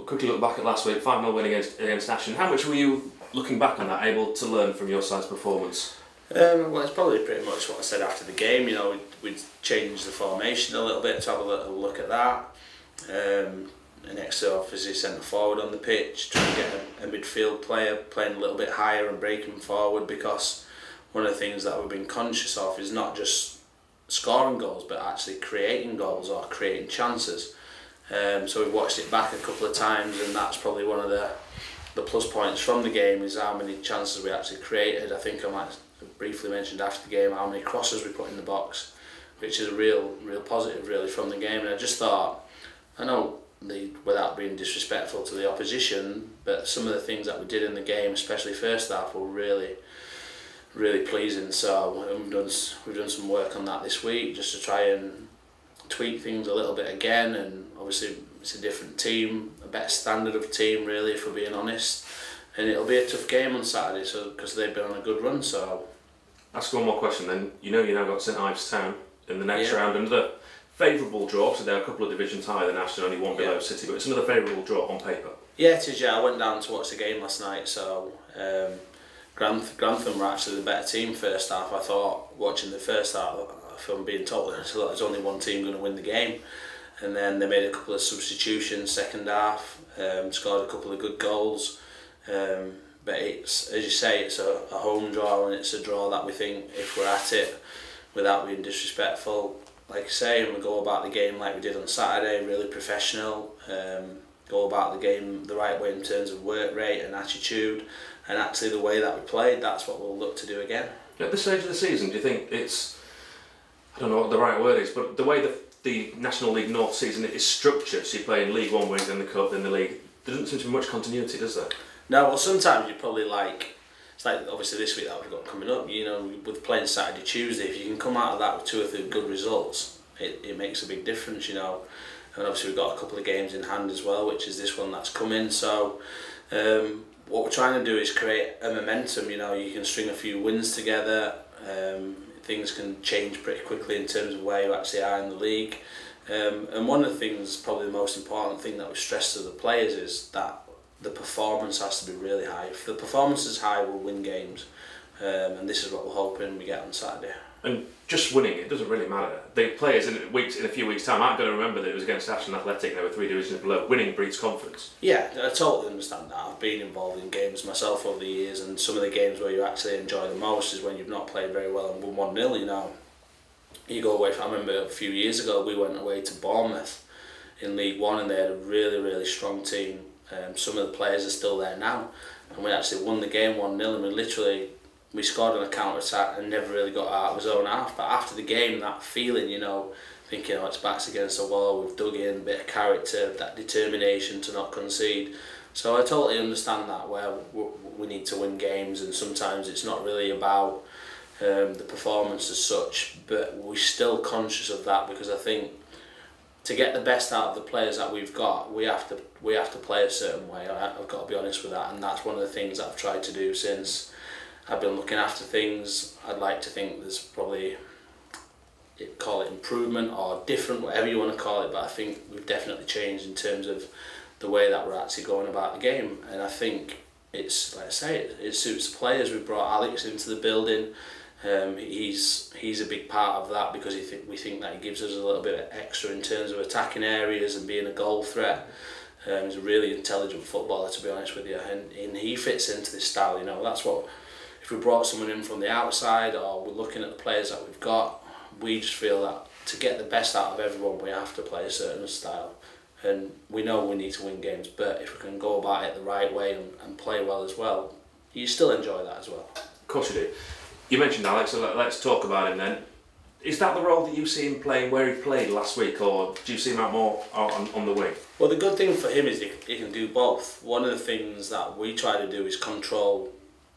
quickly look back at last week, 5-0 win against Ashton. How much were you, looking back on that, able to learn from your side's performance? Well, it's probably pretty much what I said after the game. You know, we'd changed the formation a little bit to have a little look at that. An extra obviously centre forward on the pitch, trying to get a midfield player playing a little bit higher and breaking forward, because one of the things that we've been conscious of is not just scoring goals but actually creating goals or creating chances. So we've watched it back a couple of times, and that's probably one of the plus points from the game, is how many chances we actually created. I think I might have briefly mentioned after the game how many crosses we put in the box, which is a real positive really from the game. And I just thought, I know without being disrespectful to the opposition, but some of the things that we did in the game, especially first half, were really pleasing. So we've done some work on that this week, just to try and tweak things a little bit again. And obviously it's a different team, a better standard of team really, if we're being honest, and it'll be a tough game on Saturday, so because they've been on a good run. So ask one more question then. You know, you now got St Ives Town in the next round, and the favourable draw, so they're a couple of divisions higher than Ashton, only one below City, but it's another favourable draw on paper. Yeah, it is. I went down to watch the game last night, so Grantham were actually the better team first half. I thought, watching the first half, if I'm being told, there's only one team going to win the game, and then they made a couple of substitutions second half, scored a couple of good goals, but it's, as you say, it's a home draw, and it's a draw that we think, if we're at it, without being disrespectful, like I say, and we go about the game like we did on Saturday, really professional, go about the game the right way in terms of work rate and attitude, and actually the way that we played, that's what we'll look to do again. At this stage of the season, do you think it's, I don't know what the right word is, but the way the National League North season is structured, so you play in League 1 week, then the Cup, then the League, there doesn't seem to be much continuity, does there? No, well sometimes you probably it's like obviously this week that we've got coming up, you know, with playing Saturday, Tuesday, if you can come out of that with 2 or 3 good results, it makes a big difference, you know. And obviously we've got a couple of games in hand as well, which is this one that's coming. So what we're trying to do is create a momentum, you know. You can string a few wins together, things can change pretty quickly in terms of where you actually are in the league. And one of the things, probably the most important thing that we stress to the players, is that the performance has to be really high. If the performance is high, we'll win games, and this is what we're hoping we get on Saturday. And just winning, it doesn't really matter. The players in a few weeks' time aren't going to remember that it was against Ashton Athletic, they were 3 divisions below. Winning breeds confidence. Yeah, I totally understand that. I've been involved in games myself over the years, and some of the games where you actually enjoy the most is when you've not played very well and won 1-0, you know. You go away, I remember a few years ago we went away to Bournemouth in League 1, and they had a really strong team. Some of the players are still there now, and we actually won the game 1-0, and we scored on a counter-attack and never really got out of his own half. But after the game, that feeling, you know, thinking, oh, it's backs against the wall, we've dug in, a bit of character, that determination to not concede. So I totally understand that, where we need to win games, and sometimes it's not really about the performance as such, but we're still conscious of that, because I think to get the best out of the players that we've got, we have to play a certain way. I've got to be honest with that, and that's one of the things that I've tried to do since I've been looking after things. I'd like to think there's probably, call it improvement or different, whatever you want to call it, but I think we've definitely changed in terms of the way that we're actually going about the game. And I think it's, like I say, it suits the players. We've brought Alex into the building. He's a big part of that, because we think that he gives us a little bit of extra in terms of attacking areas and being a goal threat. He's a really intelligent footballer, to be honest with you, and he fits into this style. You know, that's what, if we brought someone in from the outside, or we're looking at the players that we've got, we just feel that to get the best out of everyone, we have to play a certain style. And we know we need to win games, but if we can go about it the right way and play well as well, you still enjoy that as well. Of course you do. You mentioned Alex, so let's talk about him then. Is that the role that you see him playing where he played last week, or do you see him out more on the wing? Well, the good thing for him is he can do both. One of the things that we try to do is control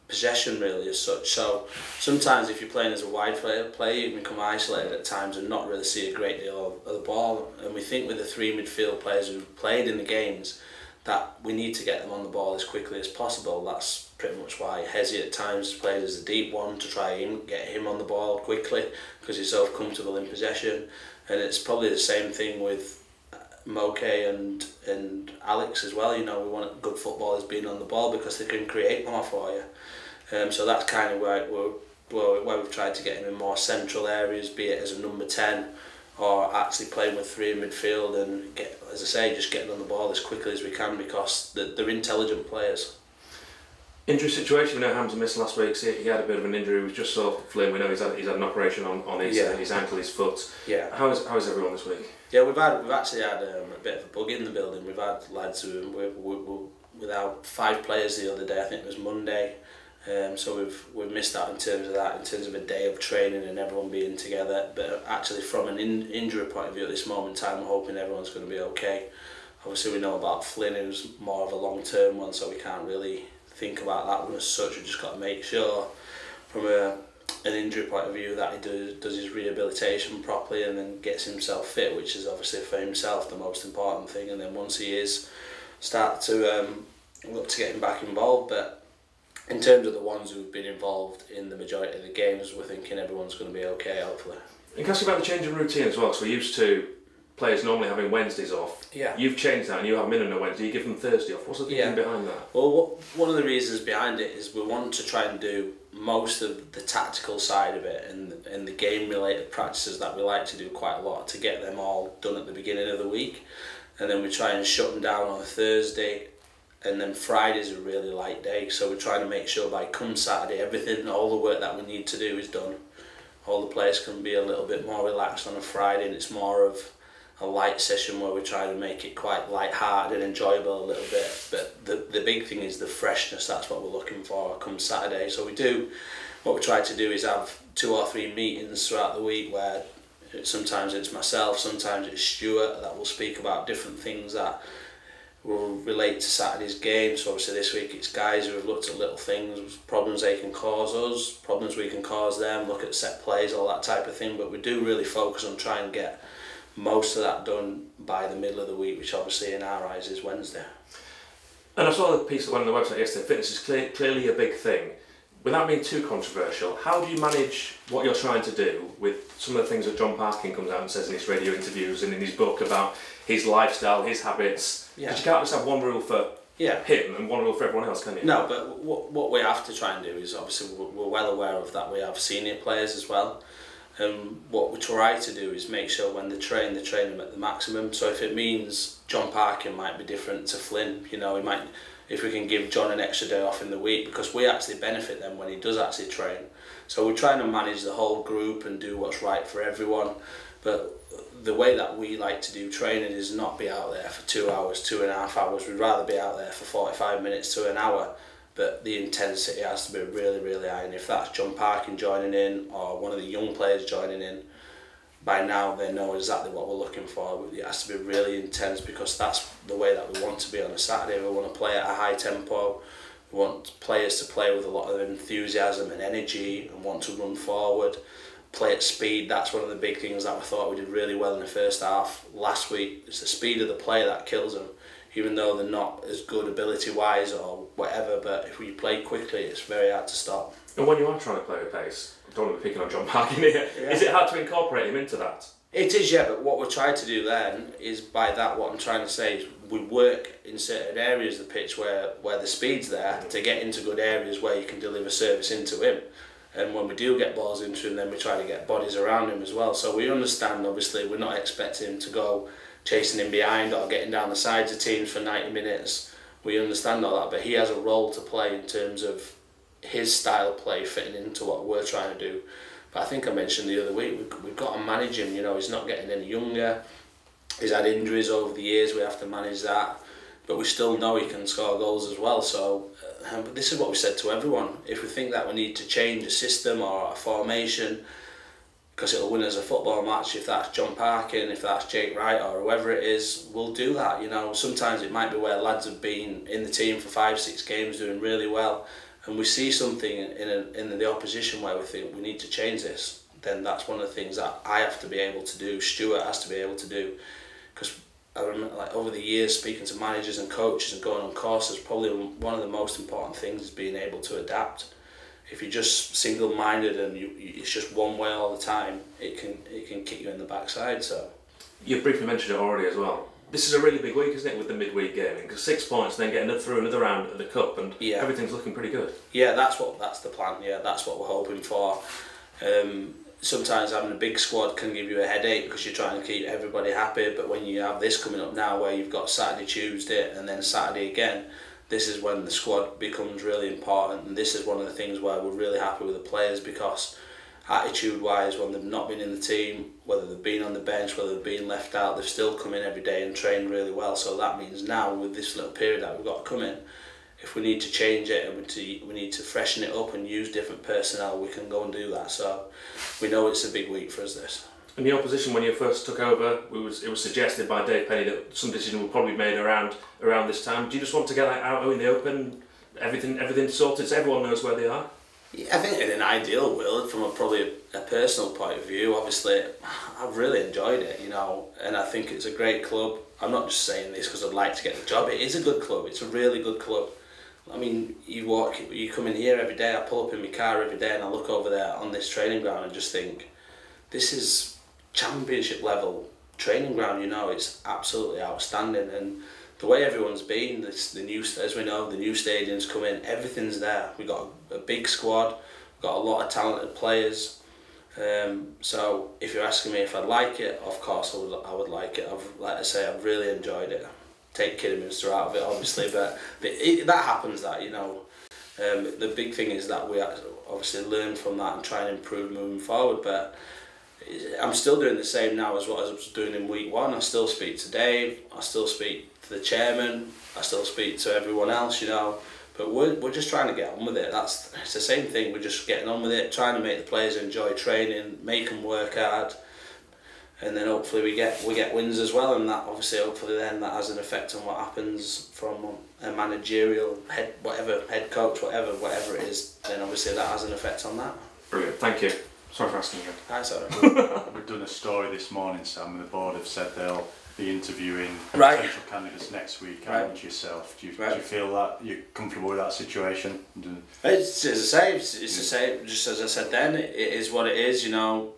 possession, really, as such. So sometimes if you're playing as a wide player, you can become isolated at times and not really see a great deal of the ball. And we think with the 3 midfield players who've played in the games, that we need to get them on the ball as quickly as possible. That's pretty much why Hezzy at times played as a deep one, to try and get him on the ball quickly, because he's so comfortable in possession. And it's probably the same thing with Moke and Alex as well. You know, we want good footballers being on the ball because they can create more for you. So that's kind of where we've tried to get him in more central areas, be it as a number 10 or actually playing with 3 in midfield and get, as I say, just getting on the ball as quickly as we can because they're intelligent players. Injury situation, we know Hamza missed last week, so he had a bit of an injury. We just saw Flynn, we know he's had an operation on his ankle, his foot. Yeah. How is everyone this week? Yeah, we've actually had a bit of a bug in the building. We've had lads who were without 5 players the other day. I think it was Monday. So we've missed out in terms of a day of training and everyone being together. But actually, from an injury point of view, at this moment in time, we're hoping everyone's going to be okay. Obviously, we know about Flynn, who's more of a long-term one, so we can't really think about that one as such. We've just got to make sure, from an injury point of view, that he does his rehabilitation properly and then gets himself fit, which is obviously for himself the most important thing. And then once he is, start to look to get him back involved. But in terms of the ones who've been involved in the majority of the games, we're thinking everyone's going to be okay, hopefully. And can I ask you about the change in routine as well? So we're used to players normally having Wednesdays off. Yeah. You've changed that and you have minimum Wednesday, you give them Thursday off. What's the thinking behind that? Well, one of the reasons behind it is we want to try and do most of the tactical side of it and the game related practices that we like to do quite a lot, to get them all done at the beginning of the week, and then we try and shut them down on a Thursday, and then Friday's a really light day, so we're trying to make sure by come Saturday all the work that we need to do is done. All the players can be a little bit more relaxed on a Friday, and it's more of a light session where we try to make it quite light-hearted and enjoyable a little bit. But the big thing is the freshness. That's what we're looking for come Saturday. So what we try to do is have 2 or 3 meetings throughout the week where sometimes it's myself, sometimes it's Stuart, that will speak about different things that will relate to Saturday's game. So obviously this week it's guys who have looked at little things, problems they can cause us, problems we can cause them, look at set plays, all that type of thing. But we do really focus on trying to get most of that done by the middle of the week, which obviously in our eyes is Wednesday. And I saw the piece that went on the website yesterday, fitness is clearly a big thing. Without being too controversial, how do you manage what you're trying to do with some of the things that John Parkin comes out and says in his radio interviews and in his book about his lifestyle, his habits? Yeah. Because you can't just have one rule for him and one rule for everyone else, can you? No, but what we have to try and do is, obviously we're well aware of that, we have senior players as well. And what we try to do is make sure when they train them at the maximum. So if it means John Parkin might be different to Flynn, you know, if we can give John an extra day off in the week, because we actually benefit them when he does actually train. So we're trying to manage the whole group and do what's right for everyone. But the way that we like to do training is not be out there for 2 hours, 2.5 hours. We'd rather be out there for 45 minutes to an hour. But the intensity has to be really, really high. And if that's John Parkin joining in or one of the young players joining in, by now they know exactly what we're looking for. It has to be really intense because that's the way that we want to be on a Saturday. We want to play at a high tempo. We want players to play with a lot of enthusiasm and energy and want to run forward, play at speed. That's one of the big things that we thought we did really well in the first half last week. It's the speed of the play that kills them. Even though they're not as good ability-wise or whatever, but if we play quickly, it's very hard to stop. And when you are trying to play with pace, I don't want to be picking on John Parkin here, is it hard to incorporate him into that? It is, yeah, but what we're trying to do then is, by that, what I'm trying to say is we work in certain areas of the pitch where the speed's there to get into good areas where you can deliver service into him. And when we do get balls into him, then we try to get bodies around him as well. So we understand, obviously, we're not expecting him to go chasing him behind or getting down the sides of teams for 90 minutes. We understand all that, but he has a role to play in terms of his style of play fitting into what we're trying to do. But I think I mentioned the other week, we've got to manage him. You know, he's not getting any younger. He's had injuries over the years, we have to manage that. But we still know he can score goals as well. So but this is what we said to everyone. If we think that we need to change a system or a formation, because it'll win us a football match, if that's John Parkin, if that's Jake Wright or whoever it is, we'll do that. You know, sometimes it might be where lads have been in the team for 5-6 games doing really well, and we see something in the opposition where we think we need to change this. Then that's one of the things that I have to be able to do, Stuart has to be able to do, because I remember, like, over the years speaking to managers and coaches and going on courses, probably one of the most important things is being able to adapt. If you're just single-minded and it's just one way all the time, it can kick you in the backside. So you briefly mentioned it already as well. this is a really big week, isn't it, with the midweek gaming? Because 6 points, then getting through another round of the cup, and everything's looking pretty good. Yeah, that's the plan. Yeah, that's what we're hoping for. Sometimes having a big squad can give you a headache because you're trying to keep everybody happy. But when you have this coming up now, where you've got Saturday, Tuesday, and then Saturday again, this is when the squad becomes really important. And this is one of the things where we're really happy with the players, because attitude-wise, when they've not been in the team, whether they've been on the bench, whether they've been left out, they've still come in every day and trained really well. So that means now, with this little period that we've got to come in, if we need to change it and we need to freshen it up and use different personnel, we can go and do that. So we know it's a big week for us, this. In the opposition, when you first took over, it was suggested by Dave Penny that some decision will probably be made around this time. Do you just want to get out in the open, everything sorted so everyone knows where they are? Yeah, I think in an ideal world, from probably a personal point of view, obviously, I've really enjoyed it, you know, and I think it's a great club. I'm not just saying this because I'd like to get the job. It is a good club. It's a really good club. I mean, you come in here every day, I pull up in my car every day and I look over there on this training ground and just think, this is championship level training ground, you know, it's absolutely outstanding. And the way everyone's been, as we know, the new stadium's come in, everything's there. We've got a big squad, we've got a lot of talented players. So if you're asking me if I'd like it, of course I would like it. Like I say, I've really enjoyed it. Take Kidderminster out of it, obviously, but that happens, that, you know. The big thing is that we obviously learn from that and try and improve moving forward, but I'm still doing the same now as what I was doing in week one. I still speak to Dave, I still speak to the chairman, I still speak to everyone else, you know, but we're just trying to get on with it. It's the same thing, we're just getting on with it, trying to make the players enjoy training, make them work hard, and then hopefully we get wins as well, and that obviously hopefully then that has an effect on what happens from a managerial head coach, whatever it is, then obviously that has an effect on that. Brilliant, thank you. Sorry for asking again. That's all right. We've done a story this morning, Sam, and the board have said they'll be interviewing potential candidates next week, and yourself. Do you feel that you're comfortable with that situation? It's the same. It's the same. Just as I said then, it is what it is. You know,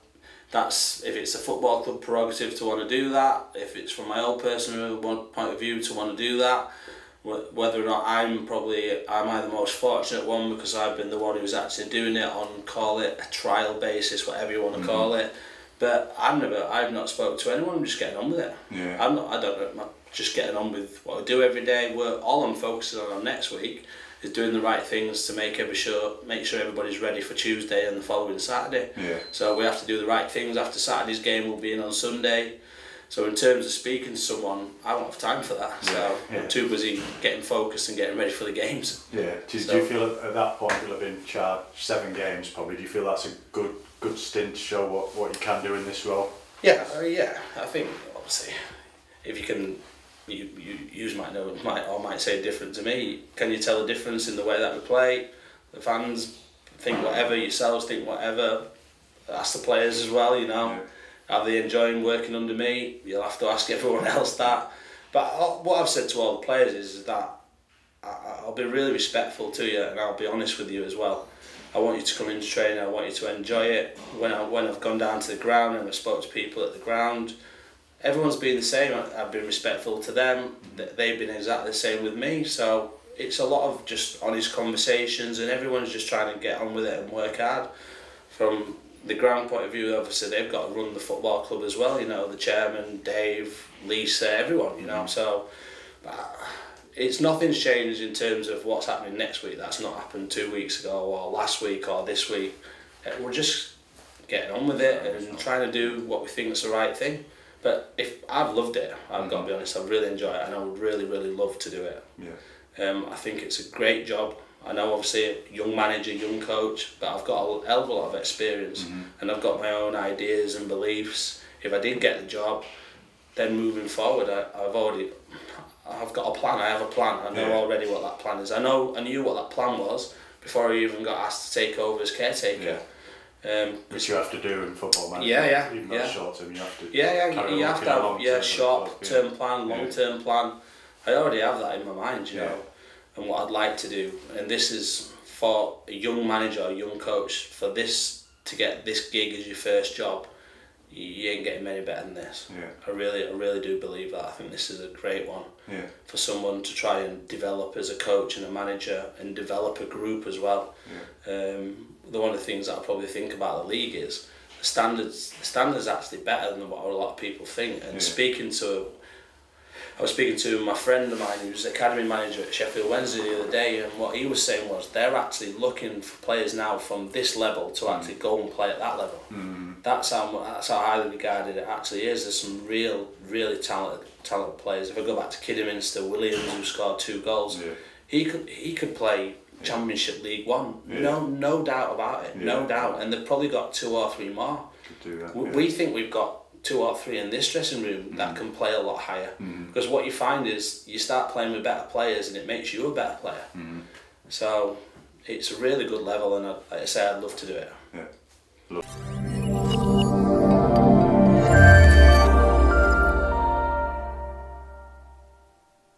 that's if it's a football club prerogative to want to do that. If it's from my own personal point of view to want to do that. Whether or not am I the most fortunate one because I've been the one who's actually doing it on, call it a trial basis, whatever you want to call it. But I've not spoke to anyone. I'm just getting on with it. Yeah. I'm just getting on with what I do every day. All I'm focusing on next week is doing the right things to make sure everybody's ready for Tuesday and the following Saturday. Yeah. So we have to do the right things. After Saturday's game, we'll be in on Sunday. So in terms of speaking to someone, I won't have time for that. So I'm too busy getting focused and getting ready for the games. Yeah. Do you feel at that point you'll have been charged 7 games probably? Do you feel that's a good stint to show what you can do in this role? Yeah. I think obviously, if you can, you might say different to me. Can you tell a difference in the way that we play? The fans think whatever, yourselves think whatever. Ask the players as well. You know. Yeah. Are they enjoying working under me? You'll have to ask everyone else that. But what I've said to all the players is that I'll be really respectful to you and I'll be honest with you as well. I want you to come into training, I want you to enjoy it. When I've gone down to the ground and I spoke to people at the ground, everyone's been the same. I've been respectful to them, they've been exactly the same with me. So it's a lot of just honest conversations and everyone's just trying to get on with it and work hard. From the ground point of view, obviously they've got to run the football club as well, you know, the chairman, Dave, Lisa, everyone, you know, so nothing's changed in terms of what's happening next week. That's not happened 2 weeks ago or last week or this week. We're just getting on with it and trying to do what we think is the right thing. But if I've loved it, I've got to be honest, I've really enjoyed it and I would really, really love to do it. Yeah. I think it's a great job. I know obviously a young manager, young coach, but I've got a hell of a lot of experience and I've got my own ideas and beliefs. If I did get the job, then moving forward, I've got a plan. I have a plan. I know already what that plan is. I knew what that plan was before I even got asked to take over as caretaker. Which you have to do in football management. Even though it's short term, you have to. You have to have short term plan, long term plan. I already have that in my mind, you know. And what I'd like to do, and this is for a young manager or young coach, to get this gig as your first job, you ain't getting many better than this. Yeah. I really do believe that. I think this is a great one for someone to try and develop as a coach and a manager and develop a group as well. One of the things that I probably think about the league is the standards actually better than what a lot of people think. And I was speaking to my friend of mine who's academy manager at Sheffield Wednesday the other day, and what he was saying was they're actually looking for players now from this level to actually go and play at that level. That's how highly regarded it actually is. There's some really talented players. If I go back to Kidderminster, Williams, who scored 2 goals, he could play Championship League One. No doubt about it. No doubt. And they've probably got 2 or 3 more. Could do that, we think we've got 2 or 3 in this dressing room that can play a lot higher, because what you find is you start playing with better players and it makes you a better player. So it's a really good level, and like I say, I'd love to do it.